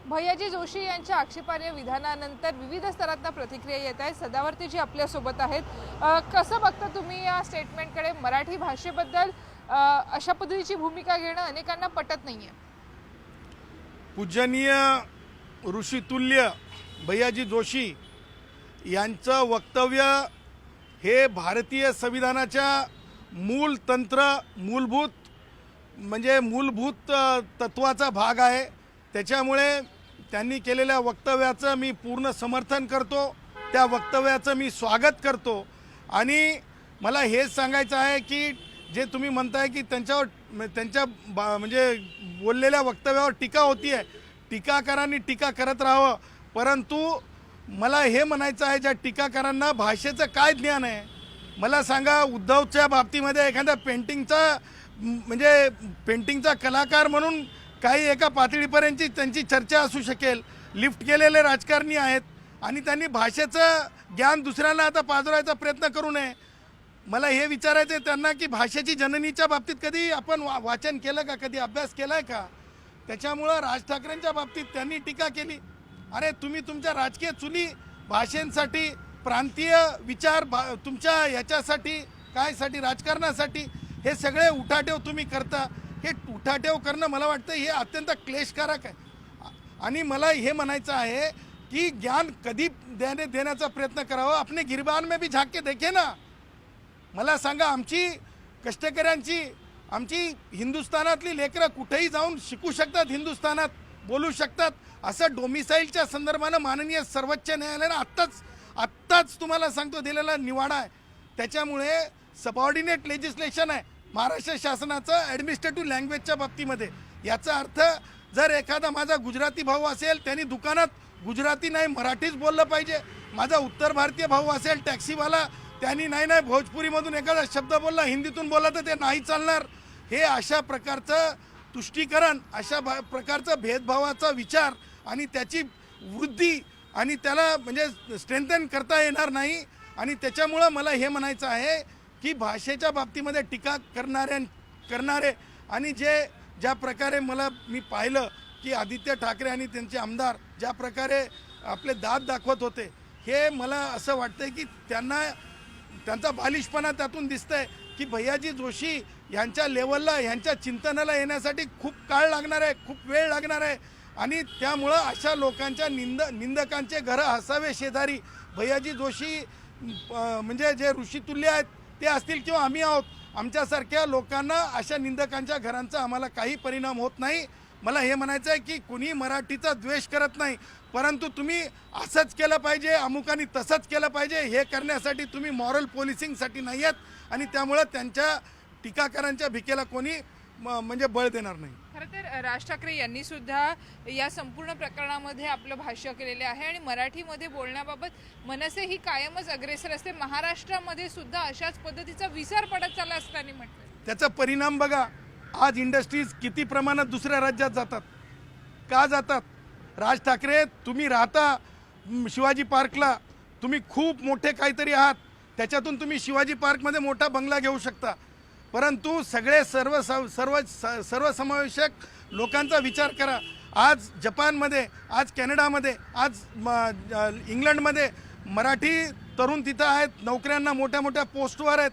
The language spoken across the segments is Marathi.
भैयाजी जोशी यांच्या आक्षेपार्ह विधानानंतर विविध स्तरातून प्रतिक्रिया येत आहेत। सदावर्तीजी आपल्या सोबत आहेत। कसं बघता तुम्ही या स्टेटमेंटकडे? मराठी भाषेबद्दल अशा पद्धतीची भूमिका घेणं अनेकांना पटत नाहीये। पूजनीय ऋषितुल्य भैयाजी जोशी यांचं वक्तव्य हे भारतीय संविधानाच्या मूल तंत्र मूलभूत तत्वाचा भाग आहे। त्याच्यामुळे त्यांनी केलेल्या वक्तव्याचं मी पूर्ण समर्थन करतो, त्या वक्तव्याचं मी स्वागत करतो। आणि मला हेच सांगायचं आहे की जे तुम्ही म्हणताय की त्यांच्या बोललेल्या वक्तव्यावर टीका होती आहे, टीकाकारांनी टीका करत राहावं। परंतु मला हे म्हणायचं आहे, ज्या टीकाकारांना भाषेचं काय ज्ञान आहे मला सांगा। उद्धवच्या बाबतीमध्ये एखाद्या पेंटिंगचा कलाकार म्हणून काही एका पातळीपर्यंतची त्यांची चर्चा असू शकेल। लिफ्ट केलेले राजकारणी आहेत आणि त्यांनी भाषेचं ज्ञान दुसऱ्यांना आता पाजरायचा प्रयत्न करू नये। मला हे विचारायचं आहे त्यांना की भाषेची जननीच्या बाबतीत कधी आपण वाचन केलं का, कधी अभ्यास केला आहे का? त्याच्यामुळं राज ठाकरेंच्या बाबतीत त्यांनी टीका केली। अरे तुम्ही तुमच्या राजकीय चुली भाषेंसाठी, प्रांतीय विचार तुमच्या याच्यासाठी कायसाठी, राजकारणासाठी हे सगळे उठाठेव तुम्ही करता। हे उठाठेव करणं मला वाटतं हे अत्यंत क्लेशकारक आहे। आणि मला हे म्हणायचं आहे की ज्ञान कधी देण्याचा प्रयत्न करावा। अपने गिरबान में भी झाँक के देखे ना। मला सांगा, आमची कष्टकऱ्यांची, आमची हिंदुस्थानातली लेकरं कुठेही जाऊन शिकू शकतात, हिंदुस्थानात बोलू शकतात। असं डोमिसाईलच्या संदर्भानं माननीय सर्वोच्च न्यायालयानं आत्ताच तुम्हाला सांगतो दिलेला निवाडा आहे। त्याच्यामुळे सबऑर्डिनेट लेजिस्लेशन आहे महाराष्ट्र शासनाचं ॲडमिनिस्ट्रेटिव्ह लँग्वेजच्या बाबतीमध्ये। याचा अर्थ जर एखादा माझा गुजराती भाऊ असेल त्यांनी दुकानात गुजराती नाही मराठीच बोललं पाहिजे। माझा उत्तर भारतीय भाऊ असेल टॅक्सीवाला त्यांनी नाही भोजपुरीमधून एखादा शब्द बोलला, हिंदीतून बोलला तर ते नाही चालणार। हे अशा प्रकारचं तुष्टीकरण, अशा प्रकारचं भेदभावाचा विचार आणि त्याची वृद्धी आणि त्याला स्ट्रेंथन करता येणार नाही। आणि त्याच्यामुळं मला हे म्हणायचं आहे की भाषेच्या बाबतीमध्ये टीका करणारे आणि ज्या प्रकारे मी पाहिलं की आदित्य ठाकरे आणि त्यांचे आमदार ज्या प्रकारे आपले दात दाखवत होते, हे मला असं वाटतंय की त्यांचा बालिशपणा त्यातून दिसतंय की भैयाजी जोशी यांच्या लेवलला, यांच्या चिंतनाला येण्यासाठी खूप काळ लागणार आहे, खूप वेळ लागणार आहे। आणि त्यामुळं अशा लोकांच्या निंदकांचे घरं हसावे शेजारी। भैयाजी जोशी जे ऋषितुल्य आहेत ते असतील किंवा आम्ही आहोत, आमच्यासारख्या लोकांना अशा निंदकांच्या घरांचा आम्हाला काही परिणाम होत नाही। मला हे म्हणायचं आहे की कुणी मराठीचा द्वेष करत नाही, परंतु तुम्ही असंच केलं पाहिजे, अमुकांनी तसंच केलं पाहिजे हे करण्यासाठी तुम्ही मॉरल पोलिसिंगसाठी नाही आहेत। आणि त्यामुळं त्यांच्या टीकाकारांच्या भिकेला कोणी बळ देणार नाही। खरं तर राज ठाकरे यांनी सुद्धा या संपूर्ण प्रकरणामध्ये आपलं भाष्य केलेले आहे आणि मराठीमध्ये बोलण्याबाबत मनसे ही कायमच अग्रेसर असते। महाराष्ट्रामध्ये सुद्धा अशाच पद्धतीचा विसर पडत चालला असताना म्हटलं। त्याचा परिणाम बघा, आज इंडस्ट्रीज किती प्रमाणात दुसऱ्या राज्यात जातात, का जातात? राज ठाकरे तुम्ही राहता शिवाजी पार्कला, तुम्ही खूप मोठे काहीतरी आहात, त्याच्यातून तुम्ही शिवाजी पार्कमध्ये मोठा बंगला घेऊ शकता। परंतु सगळे सर्वसमावेशक लोकांचा विचार करा। आज जपानमध्ये, आज कॅनडामध्ये, आज इंग्लंडमध्ये मराठी तरुण तिथं आहेत, नोकऱ्यांना मोठ्या मोठ्या पोस्टवर आहेत।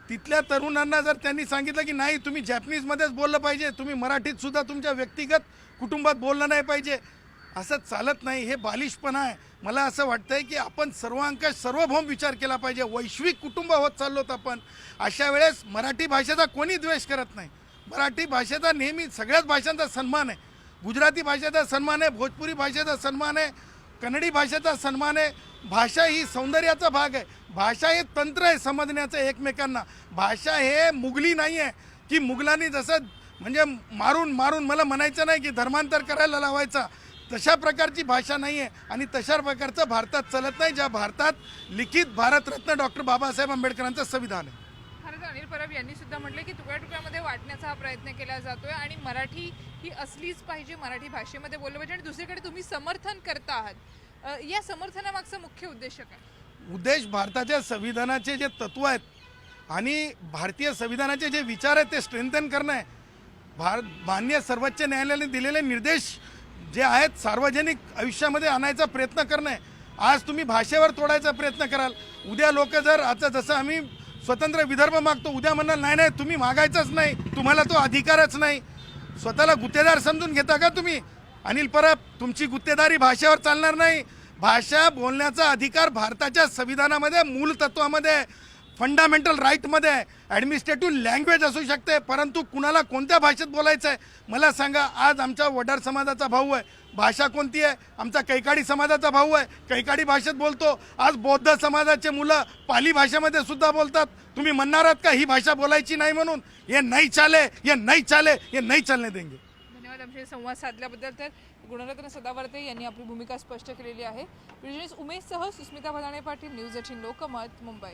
तिथल्या तरुणांना जर त्यांनी सांगितलं की नाही तुम्ही जॅपनीजमध्येच बोललं पाहिजे, तुम्ही मराठीत सुद्धा तुमच्या व्यक्तिगत कुटुंबात बोललं नाही पाहिजे, असं चालत नाही। हे बालिशपणा आहे। मला असं वाटतंय की आपण सार्वभौम विचार केला पाहिजे। वैश्विक कुटुंब होत चाललोत आपण। अशा वेळेस मराठी भाषेचा कोणी द्वेष करत नाही। मराठी भाषेचा नेहमी सगळ्याच भाषांचा सन्मान आहे। गुजराती भाषेचा सन्मान आहे, भोजपुरी भाषेचा सन्मान आहे, कन्नडी भाषेचा सन्मान आहे। भाषा ही सौंदर्याचा भाग आहे। भाषा हे तंत्र आहे समजण्याचं एकमेकांना। भाषा हे मुघली नाही आहे की मुघलांनी जसं मारून मला म्हणायचं नाही की धर्मांतर करायला लावायचा, तशा प्रकारची भाषा नाही आहे। आणि तशा प्रकारचं भारतात चालत नाही, ज्या भारतात लिखित भारतरत्न डॉक्टर बाबासाहेब आंबेडकरांचं संविधान आहे। खरंच अनिल परब यांनी सुद्धा म्हटलं की तुकड्या तुकड्यामध्ये वाटण्याचा हा प्रयत्न केला जातोय आणि मराठी ही असलीच पाहिजे, मराठी भाषेमध्ये बोललं पाहिजे। आणि दुसरीकडे तुम्ही समर्थन करता आहात, या समर्थनामागचा मुख्य उद्देश काय? उद्देश भारताच्या संविधानाचे जे तत्व आहेत आणि भारतीय संविधानाचे जे विचार आहेत ते स्ट्रेंथन करणं आहे। माननीय सर्वोच्च न्यायालयाने दिलेले निर्देश जे आहेत सार्वजनिक आयुष्यामध्ये आणायचा प्रयत्न करणं आहे. आज तुम्ही भाषेवर तोडायचा प्रयत्न कराल, उद्या लोक जर आता जसं आम्ही स्वतंत्र विदर्भ मागतो, उद्या म्हणाल नाही नाही तुम्ही मागायचंच नाही, तुम्हाला तो अधिकारच नाही. स्वतःला गुत्तेदार समजून घेता का तुम्ही? अनिल परब, तुमची गुत्तेदारी भाषेवर चालणार नाही. भाषा बोलण्याचा अधिकार भारताच्या संविधानामध्ये मूल तत्वामध्ये फंडामेंटल राईटमध्ये आहे. ॲडमिनिस्ट्रेटिव्ह लँग्वेज असू शकते, परंतु कुणाला कोणत्या भाषेत बोलायचं आहे मला सांगा. आज आमच्या वडार समाजाचा भाऊ आहे, भाषा कोणती आहे? आमचा कैकाडी समाजाचा भाऊ आहे, कैकाडी भाषेत बोलतो. आज बौद्ध समाजाचे मुलं पाली भाषेमध्ये सुद्धा बोलतात. तुम्ही म्हणणार आहात का ही भाषा बोलायची नाही म्हणून? ये नाही चाले, ये नाही चाले, ये नाही चालने देंगे. धन्यवाद आमच्याशी संवाद साधल्याबद्दल. तर गुणरत्न सदावर्ते यांनी आपली भूमिका स्पष्ट केलेली आहे. बिजनेस उमेशसह सुस्मिता भदाणे पाटील, न्यूज 18 लोकमत, मुंबई.